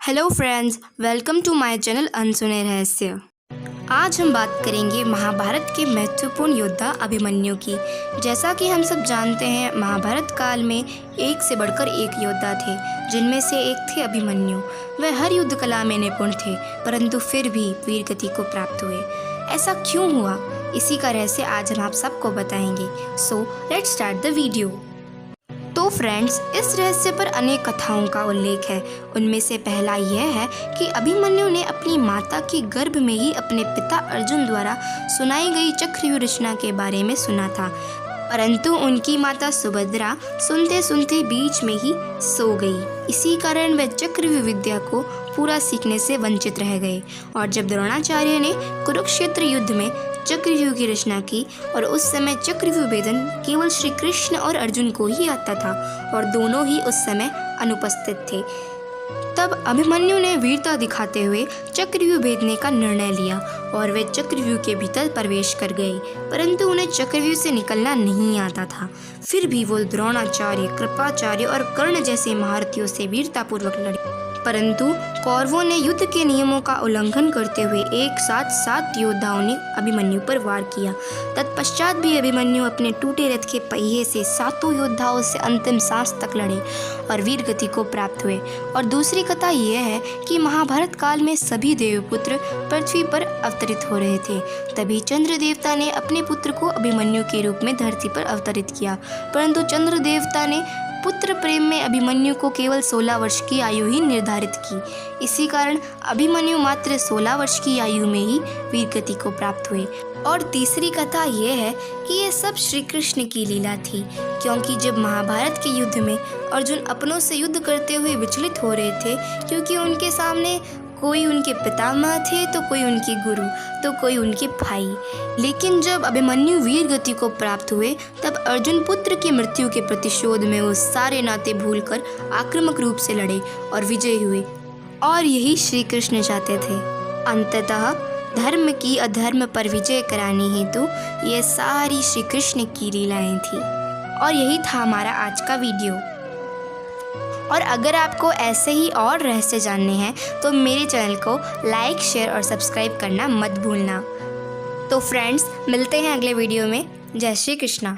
Hello friends, welcome to my channel Ansune Rahasya. आज हम बात करेंगे महाभारत के महत्वपूर्ण योद्धा अभिमन्यु की। जैसा कि हम सब जानते हैं, महाभारत काल में एक से बढ़कर एक योद्धा थे, जिनमें से एक थे अभिमन्यु। वह हर युद्ध कला में निपुण थे, परंतु फिर भी वीर गति को प्राप्त हुए। ऐसा क्यों हुआ, इसी का रहस्य आज हम आप सबको बताएंगे। So let's start the video. तो फ्रेंड्स, इस रहस्य पर अनेक कथाओं का उल्लेख है। उनमें से पहला यह है कि अभिमन्यु ने अपनी माता के गर्भ में ही अपने पिता अर्जुन द्वारा सुनाई गई चक्रव्यूह रचना के बारे में सुना था, परंतु उनकी माता सुभद्रा सुनते सुनते बीच में ही सो गई। इसी कारण वह चक्रव्यूह विद्या को पूरा सीखने से वंचित रह गए। और जब द्रोणाचार्य ने कुरुक्षेत्र युद्ध में चक्रव्यूह की रचना की, और उस समय चक्रव्यूह भेदन केवल श्री कृष्ण और अर्जुन को ही आता था, और दोनों ही उस समय अनुपस्थित थे, तब अभिमन्यु ने वीरता दिखाते हुए चक्रव्यूह भेदने का निर्णय लिया और वे चक्रव्यूह के भीतर प्रवेश कर गए। परंतु उन्हें चक्रव्यूह से निकलना नहीं आता था। फिर भी वो द्रोणाचार्य, कृपाचार्य और कर्ण जैसे महारथियों से वीरतापूर्वक लड़े, परंतु कौरवों ने युद्ध के नियमों का उल्लंघन करते हुए एक साथ 7 योद्धाओं ने अभिमन्यु पर वार किया। तत्पश्चात भी अभिमन्यु अपने टूटे रथ के पहिए से 7 योद्धाओं से अंतिम सांस तक लड़े और वीर गति को प्राप्त हुए। और दूसरी कथा यह है कि महाभारत काल में सभी देवपुत्र पृथ्वी पर अवतरित हो रहे थे। तभी चंद्र देवता ने अपने पुत्र को अभिमन्यु के रूप में धरती पर अवतरित किया, परंतु चंद्र देवता ने पुत्र प्रेम में अभिमन्यु को केवल 16 वर्ष की आयु ही निर्धारित की। इसी कारण अभिमन्यु मात्र 16 वर्ष की आयु में ही वीर गति को प्राप्त हुए। और तीसरी कथा यह है कि यह सब श्री कृष्ण की लीला थी, क्योंकि जब महाभारत के युद्ध में अर्जुन अपनों से युद्ध करते हुए विचलित हो रहे थे, क्योंकि उनके सामने कोई उनके पितामह थे, तो कोई उनके गुरु, तो कोई उनके भाई। लेकिन जब अभिमन्यु वीर गति को प्राप्त हुए, तब अर्जुन पुत्र की मृत्यु के प्रतिशोध में वो सारे नाते भूलकर आक्रामक रूप से लड़े और विजयी हुए। और यही श्री कृष्ण चाहते थे। अंततः धर्म की अधर्म पर विजय कराने हेतु ये सारी श्री कृष्ण की लीलाएं थी। और यही था हमारा आज का वीडियो। और अगर आपको ऐसे ही और रहस्य जानने हैं तो मेरे चैनल को लाइक, शेयर और सब्सक्राइब करना मत भूलना। तो फ्रेंड्स, मिलते हैं अगले वीडियो में। जय श्री कृष्णा।